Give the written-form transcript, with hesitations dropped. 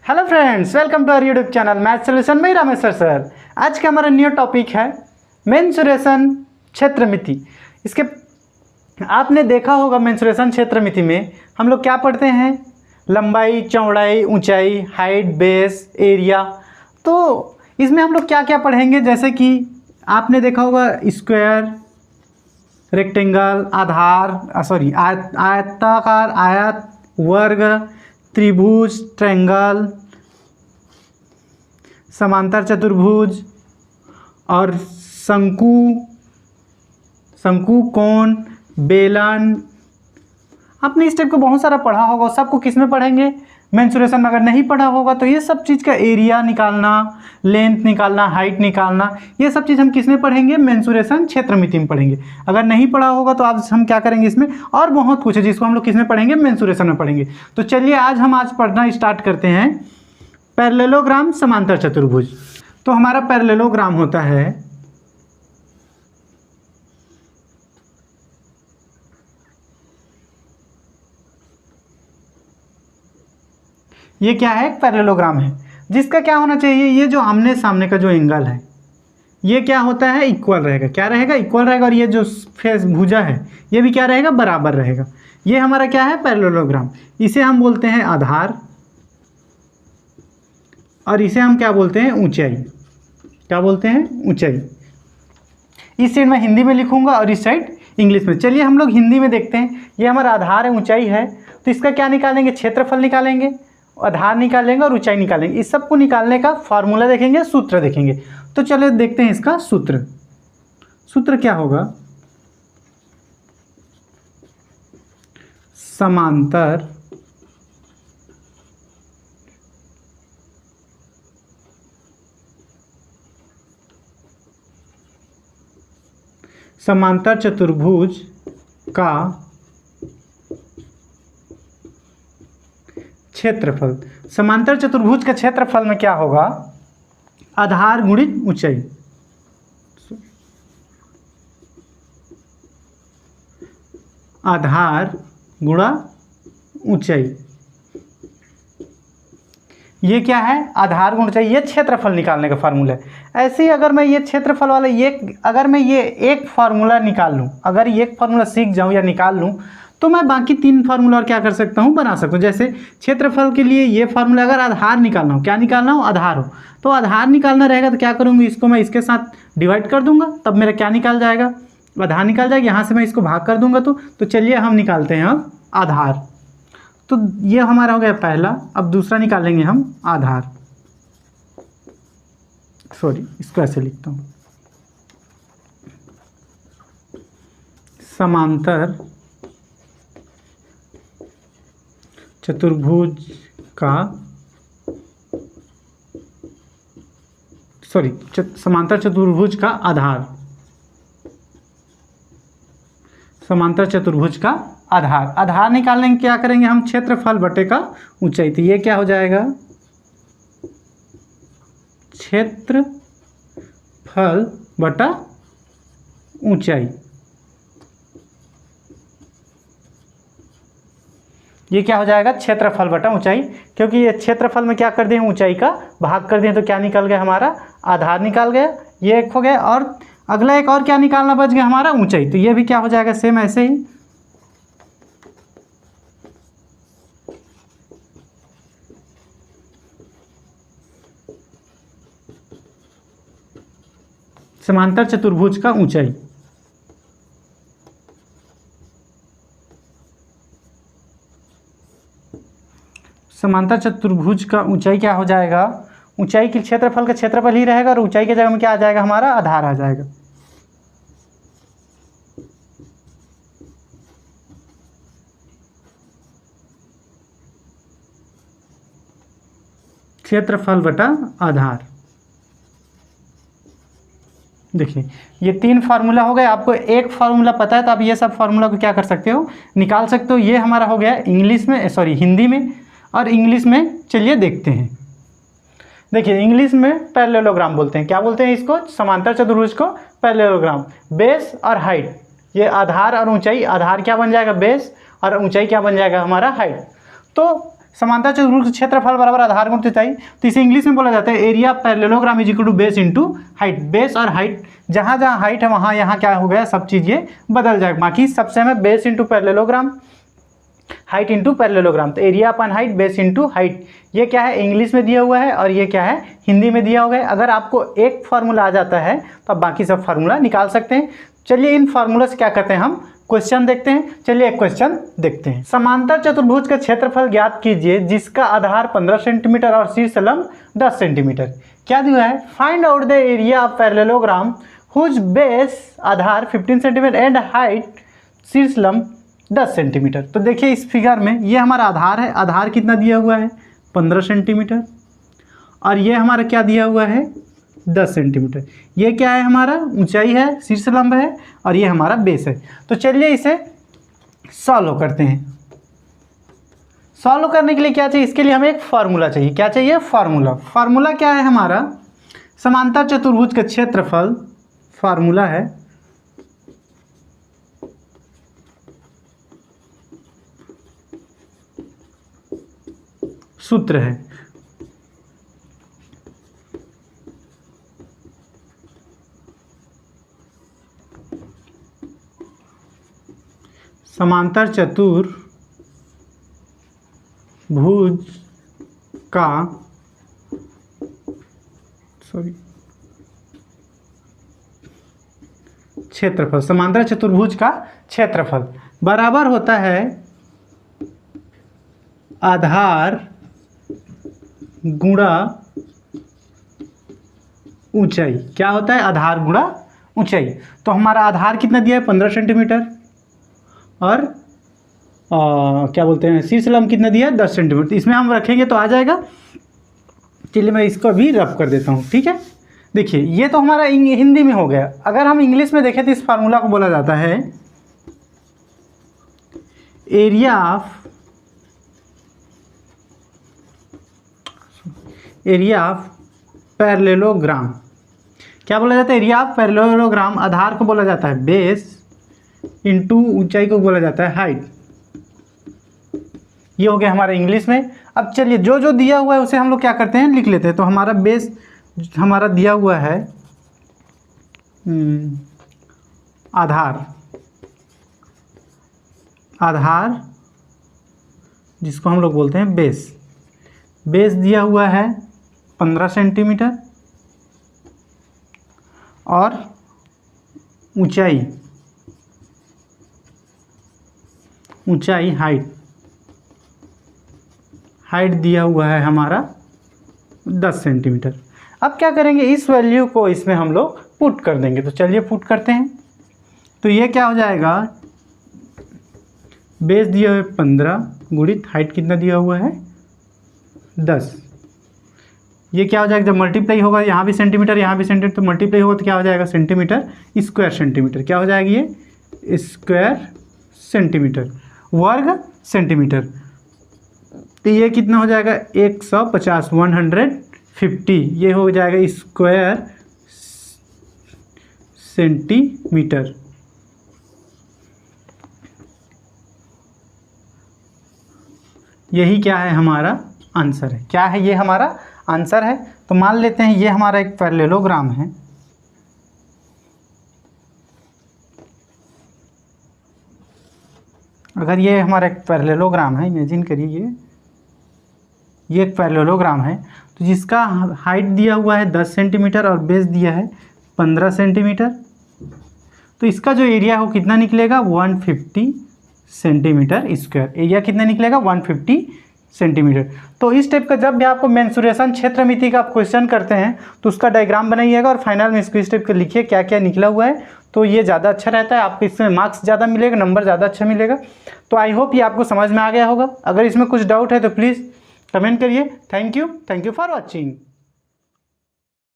Hello friends, welcome to our YouTube channel math solution में Rameshwar sir. आज का हमारा न्यू टॉपिक है मेंसुरेशन क्षेत्रमिति। इसके आपने देखा होगा मेंसुरेशन क्षेत्रमिति में हम लोग क्या पढ़ते हैं, लंबाई, चौड़ाई, ऊंचाई, हाइट, बेस, एरिया। तो इसमें हम लोग क्या क्या पढ़ेंगे, जैसे कि आपने देखा होगा स्क्वायर, रेक्टेंगल, आयताकार, आयत, वर्ग, त्रिभुज, ट्रायंगल, समांतर चतुर्भुज और शंकु, कोण, बेलन। आपने इस टाइप को बहुत सारा पढ़ा होगा। सबको किस में पढ़ेंगे, मेंसुरेशन में। अगर नहीं पढ़ा होगा तो ये सब चीज़ का एरिया निकालना, लेंथ निकालना, हाइट निकालना, ये सब चीज़ हम किस में पढ़ेंगे, मेंसुरेशन क्षेत्रमिति में पढ़ेंगे। अगर नहीं पढ़ा होगा तो आज हम क्या करेंगे, इसमें और बहुत कुछ है जिसको हम लोग किस में पढ़ेंगे, मेंसुरेशन में पढ़ेंगे। तो चलिए आज पढ़ना स्टार्ट करते हैं पैरेललोग्राम, समांतर चतुर्भुज। तो हमारा पैरेललोग्राम होता है, ये क्या है, एक पैरेललोग्राम है जिसका क्या होना चाहिए, ये जो आमने सामने का जो एंगल है ये क्या होता है, इक्वल रहेगा। क्या रहेगा, इक्वल रहेगा। और ये जो फेस भुजा है ये भी क्या रहेगा, बराबर रहेगा। ये हमारा क्या है, पैरेललोग्राम। इसे हम बोलते हैं आधार और इसे हम क्या बोलते हैं, ऊंचाई। क्या बोलते हैं, ऊंचाई। इस साइड मैं हिंदी में लिखूंगा और इस साइड इंग्लिश में। चलिए हम लोग हिंदी में देखते हैं। ये हमारा आधार है, ऊंचाई है, तो इसका क्या निकालेंगे, क्षेत्रफल निकालेंगे, आधार निकालेंगे और ऊंचाई निकालेंगे। इस सब को निकालने का फॉर्मूला देखेंगे, सूत्र देखेंगे। तो चलिए देखते हैं इसका सूत्र क्या होगा। समांतर चतुर्भुज का क्षेत्रफल। समांतर चतुर्भुज का क्षेत्रफल में क्या होगा, आधार गुणित ऊंचाई। आधार गुणा ऊंचाई, ये क्या है, आधार गुणा ऊंचाई। ये क्षेत्रफल निकालने का फार्मूला है। ऐसे ही अगर मैं ये क्षेत्रफल वाला अगर मैं ये एक फार्मूला निकाल लूँ, अगर ये एक फार्मूला सीख जाऊँ या निकाल लूँ, तो मैं बाकी 3 फार्मूला और क्या कर सकता हूँ, बना सकता हूँ। जैसे क्षेत्रफल के लिए ये फार्मूला, अगर आधार निकालना हो, क्या निकालना हो, आधार हो, तो आधार निकालना रहेगा तो क्या करूँगी, इसको मैं इसके साथ डिवाइड कर दूंगा, तब मेरा क्या निकाल जाएगा, आधार निकाल जाएगा। यहाँ से मैं इसको भाग कर दूंगा तो चलिए हम निकालते हैं अब आधार। तो ये हमारा हो गया पहला। अब दूसरा निकालेंगे हम आधार। सॉरी, इसको ऐसे लिखता हूँ, समांतर चतुर्भुज का समांतर चतुर्भुज का आधार। समांतर चतुर्भुज का आधार निकालने में क्या करेंगे हम, क्षेत्रफल बटे का ऊंचाई। तो ये क्या हो जाएगा, क्षेत्रफल बटा ऊंचाई। ये क्या हो जाएगा, क्षेत्रफल बटा ऊंचाई। क्योंकि ये क्षेत्रफल में क्या कर दिए, ऊंचाई का भाग कर दिए, तो क्या निकल गया हमारा, आधार निकाल गया। ये एक हो गया और अगला एक और क्या निकालना बच गया हमारा, ऊंचाई। तो ये भी क्या हो जाएगा, सेम ऐसे ही। समांतर चतुर्भुज का ऊंचाई। समांतर चतुर्भुज का ऊंचाई क्या हो जाएगा, ऊंचाई के क्षेत्रफल का क्षेत्रफल ही रहेगा और ऊंचाई के जगह में क्या आ जाएगा, हमारा आधार आ जाएगा। क्षेत्रफल बटा आधार। देखिए ये 3 फार्मूला हो गए। आपको एक फार्मूला पता है तो आप ये सब फार्मूला को क्या कर सकते हो, निकाल सकते हो। ये हमारा हो गया इंग्लिश में, हिंदी में। और इंग्लिश में चलिए देखते हैं। देखिए इंग्लिश में पैरेललोग्राम बोलते हैं। क्या बोलते हैं इसको, समांतर चतुर्भुज को पैरेललोग्राम। बेस और हाइट, ये आधार और ऊंचाई, आधार क्या बन जाएगा बेस और ऊंचाई क्या बन जाएगा हमारा हाइट। तो समांतर चतुर्भुज क्षेत्रफल बराबर आधार गुणित ऊंचाई। तो इसे इंग्लिश में बोला जाता है area parallelogram is equal to base into height. Base और हाइट, जहाँ जहाँ हाइट है वहाँ यहाँ क्या हो गया, सब चीज़ ये बदल जाएगा। बाकी सबसे हमें base into parallelogram, height into parallelogram. तो एरिया अपन हाइट, बेस इंटू हाइट, ये क्या है इंग्लिश में दिया हुआ है और ये क्या है हिंदी में दिया हुआ है। अगर आपको एक फार्मूला आ जाता है तो आप बाकी सब फार्मूला निकाल सकते हैं। चलिए इन फार्मूला से क्या करते हैं, हम क्वेश्चन देखते हैं। चलिए एक क्वेश्चन देखते हैं। समांतर चतुर्भुज का क्षेत्रफल ज्ञात कीजिए जिसका आधार 15 सेंटीमीटर और शीर्ष लंब 10 सेंटीमीटर। क्या दिया है, find out the area of parallelogram whose base आधार 15 सेंटीमीटर एंड हाइट शीर्ष लंब 10 सेंटीमीटर। तो देखिए इस फिगर में ये हमारा आधार है, आधार कितना दिया हुआ है 15 सेंटीमीटर, और ये हमारा क्या दिया हुआ है 10 सेंटीमीटर। ये क्या है हमारा ऊंचाई है, शीर्ष लंब है, और ये हमारा बेस है। तो चलिए इसे सॉल्व करते हैं। सॉल्व करने के लिए क्या चाहिए, इसके लिए हमें एक फार्मूला चाहिए। क्या चाहिए, फार्मूला। फार्मूला क्या है हमारा, समांतर चतुर्भुज का क्षेत्रफल, फार्मूला है सूत्र है समांतर चतुर्भुज का क्षेत्रफल, समांतर चतुर्भुज का क्षेत्रफल बराबर होता है आधार गुणा ऊंचाई। क्या होता है, आधार गुणा ऊंचाई। तो हमारा आधार कितना दिया है 15 सेंटीमीटर, और क्या बोलते हैं शीर्ष लंब कितना दिया है 10 सेंटीमीटर। तो इसमें हम रखेंगे तो आ जाएगा। चलिए मैं इसको भी रफ कर देता हूँ, ठीक है। देखिए ये तो हमारा हिंदी में हो गया। अगर हम इंग्लिश में देखें तो इस फार्मूला को बोला जाता है एरिया ऑफ पैरेललोग्राम। क्या बोला जाता है, एरिया ऑफ पैरेललोग्राम। आधार को बोला जाता है बेस इंटू ऊंचाई को बोला जाता है हाइट। ये हो गया हमारा इंग्लिश में। अब चलिए जो जो दिया हुआ है उसे हम लोग क्या करते हैं, लिख लेते हैं। तो हमारा बेस हमारा दिया हुआ है आधार जिसको हम लोग बोलते हैं बेस। बेस दिया हुआ है 15 सेंटीमीटर और ऊंचाई हाइट दिया हुआ है हमारा 10 सेंटीमीटर। अब क्या करेंगे, इस वैल्यू को इसमें हम लोग पुट कर देंगे। तो चलिए पुट करते हैं। तो ये क्या हो जाएगा, बेस दिया हुआ है 15 गुणित हाइट कितना दिया हुआ है 10। ये क्या हो जाएगा, जब मल्टीप्लाई होगा यहाँ भी सेंटीमीटर यहाँ भी सेंटीमीटर, तो मल्टीप्लाई होगा तो क्या हो जाएगा सेंटीमीटर स्क्वायर सेंटीमीटर। क्या हो जाएगी ये स्क्वायर सेंटीमीटर, वर्ग सेंटीमीटर। तो ये कितना हो जाएगा 150 150, ये हो जाएगा स्क्वायर सेंटीमीटर। यही क्या है हमारा आंसर है। क्या है, ये हमारा आंसर है। तो मान लेते हैं ये हमारा एक पैरेललोग्राम है। अगर ये हमारा एक पैरेललोग्राम है, इमेजिन करिए ये एक पैरेललोग्राम है, तो जिसका हाइट दिया हुआ है 10 सेंटीमीटर और बेस दिया है 15 सेंटीमीटर। तो इसका जो एरिया हो कितना निकलेगा 150 सेंटीमीटर स्क्वायर। एरिया कितना निकलेगा 150 सेंटीमीटर। तो इस टाइप का जब भी आपको मेंसुरेशन क्षेत्रमिति का आप क्वेश्चन करते हैं तो उसका डायग्राम बनाइएगा और फाइनल में इसको इस टाइप का लिखिए क्या क्या निकला हुआ है। तो ये ज़्यादा अच्छा रहता है, आपको इसमें मार्क्स ज़्यादा मिलेगा, नंबर ज़्यादा अच्छा मिलेगा। तो आई होप ये आपको समझ में आ गया होगा। अगर इसमें कुछ डाउट है तो प्लीज़ कमेंट करिए। Thank you for watching.